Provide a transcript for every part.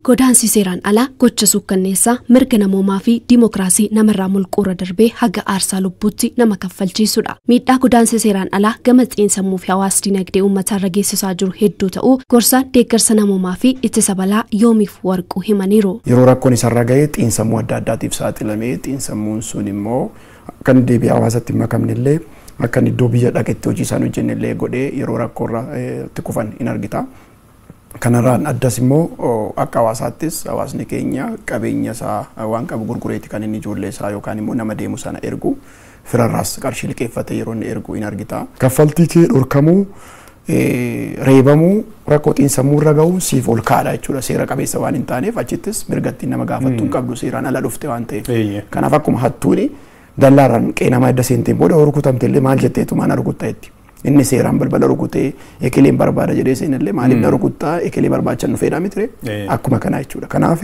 Godaansi seeraan alaa gocha suukkanneessaa mirga namoomaa fi dimokiraasii namarraa mulquura darbee haga aarsaa lubbuutti nama kaffalchiisudha. Miidhaa godaansi seeraan alaa gama xiinsammuu fi hawaas dinagdee uummatarra geessisaa jiru hedduu ta'uu gorsaan deeggarsa namoomaa fi ittisa balaa Yoomiif Warquu himaniiru. Yeroo rakkoon isarra ga'ee xiinsammuu adda addaatiif saaxilamee xiinsammuun sun immoo kan deebi'ee hawaasatti makamnillee akka iddoo biyya dhaqetti hojii isaan hojjennillee godhee yeroo rakkoorra itti kufan in argita. Kanarraan addas immoo akka hawaasaattis hawaasni keenya qabeenya isaa waan qabu gurgureetti kan inni ijoollee isaa yookaan immoo nama deemu sana ergu firarraas qarshii liqeeffatee yeroo inni ergu in argita. Kaffaltii kee dhorkamuu reebamuu rakkoo xiinsammuu irra ga'uun siif ol kaadha jechuudha. Seera qabeessa waan hin taaneef achittis mirgatti nama gaafattuu hin qabdu seeraan ala dhufte waan ta'eef. Kanaaf akkuma hattuuni dallaaraan qeenama adda seenteen booda rukutamtellee maal jetteetu maana rukuttaetti. Inni seeraan balbala rukutee ekeleen barbaada jedhee seenillee maaliif na rukuttaa ekelee barbaachan dhufeedha mitire akkuma kanaa jechuudha. Kanaaf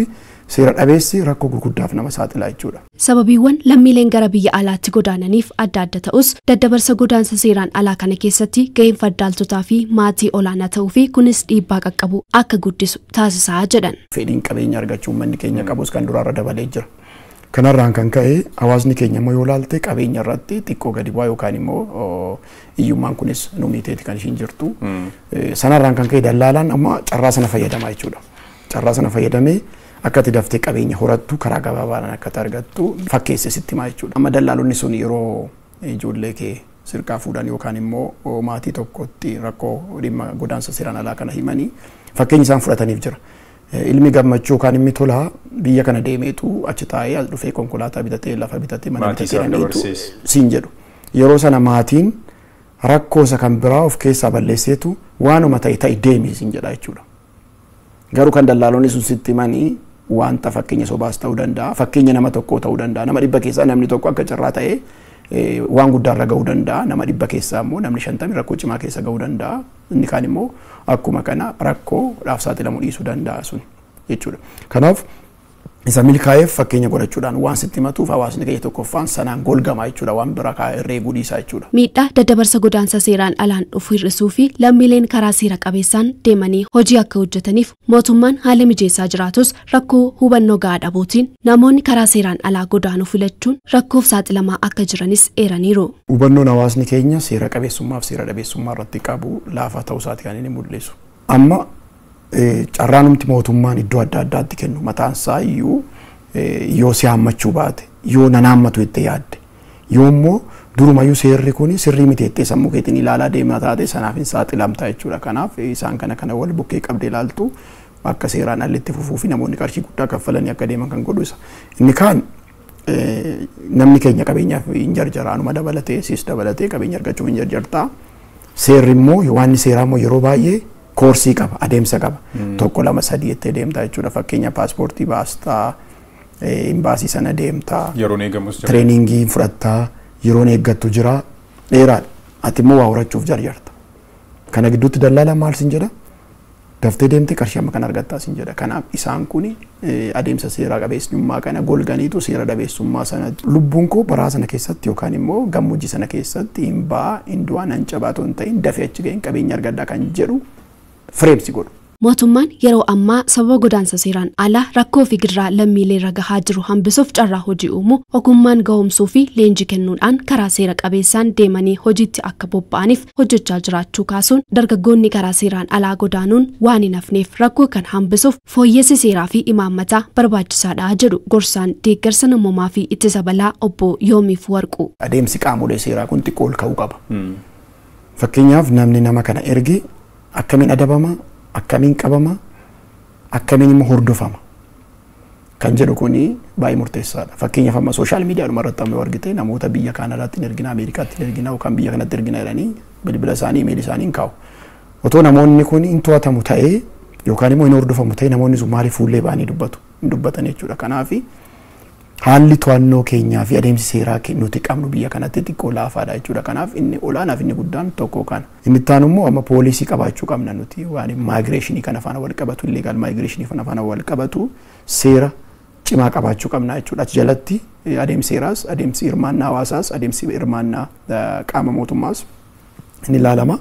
seera dhabeessi rakkoo gurguddaaf nama saaxilaa jechuudha. Sababiiwwan lammiileen gara biyya alaatti godaananiif adda adda ta'us daddabarsa godaansa seeraan alaa kana keessatti ga'een faddaaltotaa fi maatii olaanaa ta'uu fi kunis dhiibbaa qaqqabu akka guddisu taasisaa jedhan. Fedhiin qabeenya argachuu uummanni keenya qabus kan duraarra dabalee jira. Kanarraan kan ka'e hawaasni keenya immoo yoo ilaalte qabeenya irratti xiqqoo gadi bu'aa yookaan immoo iyyummaan kunis nuumiteeti kan ishiin jirtu. Sanarraan kan ka'e dallaalaan amma carraa sana fayyadamaa jechuudha. Carraa sana fayyadamee akka itti daftee qabeenya horattu karaa gabaabaadhaan akka itti argattu fakkeesse sitti himaa jechuudha. Amma dallaalonni sun yeroo ijoollee kee sirkaa fuudhan yookaan immoo maatii tokkotti rakkoo dhimma godaansa seeraan alaa kana himanii fakkeenya isaan fudhataniif jira. Ilmi gammachuu kan inni tolaa biyya kana deemeetu achi taa'ee as dhufee konkolaataa bitatee lafa bitatee mana bitatee siin jedhu. Yeroo sana maatiin rakkoosa kan biraa of keessaa balleesseetu waanuma ta'e deemee siin jedha jechuudha. Garuu kan dallaalonni sun sitti himanii wanta fakkeenya sobaas ta'uu danda'a, fakkeenya nama tokkoo ta'uu danda'a. Nama 100 keessaa namni tokko akka carraa ta'ee waan guddaarra ga'uu danda'a. Nama 100 keessaa immoo namni 50 rakkoo cimaa keessa ga'uu danda'a. Inni kaan immoo akkuma kana rakkoo dhaaf saaxilamuu dhiisuu danda'a sun jechuudha. Kanaaf isa milkaa'eef fakkeenya godhachuudhaan waan sitti himatuuf hawaasni keenya tokkoffaan sanaan golgamaa jechuudha waan bira kaa'ee reeguu dhiisaa jechuudha. Miidhaa daddabarsa godaansa seeraan alaan dhufu hir'isuu fi lammiileen karaa seera qabeessaan deemanii hojii akka hojjetaniif mootummaan haala mijeessaa jiraatus rakkoo hubannoo gahaa dhabuutiin namoonni karaa seeraan alaa godaanuu filachuun rakkoof saaxilamaa akka jiranis eeraniiru. Hubannoon hawaasni keenya seera qabeessummaaf seera dhabeessummaa irratti qabu laafaa ta'uu isaati kan inni mul'isu. Amma carraanumti mootummaan iddoo adda addaatti kennu mataan isaa iyyuu yoo si hammachuu baate yoo nan hammatu itti yaadde yoo immoo durumayyuu seerri kun sirrii miti jettee sammuu keetiin ilaalaa deemaa taate sanaaf hin saaxilamta jechuudha. Kanaaf isaan kana wal bukkee qabdee ilaaltu akka seeraan alatti fufuu fi namoonni qarshii guddaa kaffalanii akka deeman kan godhu isa. Inni kaan namni keenya qabeenyaaf hin jarjaraanuma dabalatee siis dabalatee qabeenya argachuu hin jarjartaa. Seerri immoo waan seeraa immoo yeroo baay'ee koorsii qaba, adeemsa qaba. Tokko lama sadii jettee deemtaa jechuudha. Fakkeenya paaspoortii baastaa, imbaasii sana deemtaa, tireeningii fudhattaa, yeroon eeggattu jira dheeraadha. Ati immoo waa horachuuf jarjarta. Kana gidduutti dallaalaan maal sin jedha? Daftee deemtee qarshii amma kan argattaa sin jedha. Kanaaf isaan kun adeemsa seera qabeessummaa kana golganiitu seera dhabeessummaa sana lubbuun koo baraa sana keessatti yookaan immoo gammoojjii sana keessatti hin baa hin du'aa nan cabaatoo hin ta'in dafee achi ga'een qabeenya argadhaa kan jedhu Freemsi godhu. Mootummaan yeroo ammaa sababa godaansa seeraan alaa rakkoo fi gidiraa lammiilee irra gahaa jiru hambisuuf carraa hojii uumuu ogummaan ga'umsuu fi leenjii kennuudhaan karaa seera qabeessaan deemanii hojiitti akka bobba'aniif hojjechaa jiraachuu kaasuun dargaggoonni karaa seeraan alaa godaanuun waan hin hafneef rakkoo kan hambisuuf fooyyessi seeraa fi imaammataa barbaachisaadha jedhu gorsaan deeggarsa namoomaa fi ittisa balaa obbo Yoomiif Warquu. Adeemsi qaamolee seeraa kun xiqqoo ol ka'uu qaba. Fakkeenyaaf namni nama kana erge akkamiin adabama, akkamiin qabama, akkamiin immoo hordofama kan jedhu kuni baay'ee murteessaadha. Fakkeenyaaf amma sooshaal miidiyaa irratti amma argite namoota biyya Kaanaadaatti hin ergina, Ameerikaatti hin ergina yookaan biyya kanatti ergina jedhanii bilbila isaanii, imeeli isaanii hin kaa'u. Otoo namoonni kun hin to'atamu ta'ee yookaan immoo hin hordofamu ta'ee namoonni sun maaliif fuullee ba'anii hin dubbatan jechuudha. Kanaaf haalli to'annoo keenyaa fi adeemsi seeraa nuti qabnu biyya kanatti xiqqoo laafaadha jechuudha. Kanaaf inni olaanaaf inni guddaan tokko kana. Inni ittaanu immoo amma poolisii qabaachuu qabna nuti waan maayigireeshinii kana faana wal qabatu illeegaal maayigireeshinii kana faana wal qabatu seera cimaa qabaachuu qabna jechuudha. Achi jalatti adeemsi seeraas, adeemsi hirmaannaa hawaasaas, adeemsi hirmaannaa qaama mootummaas ni ilaalama.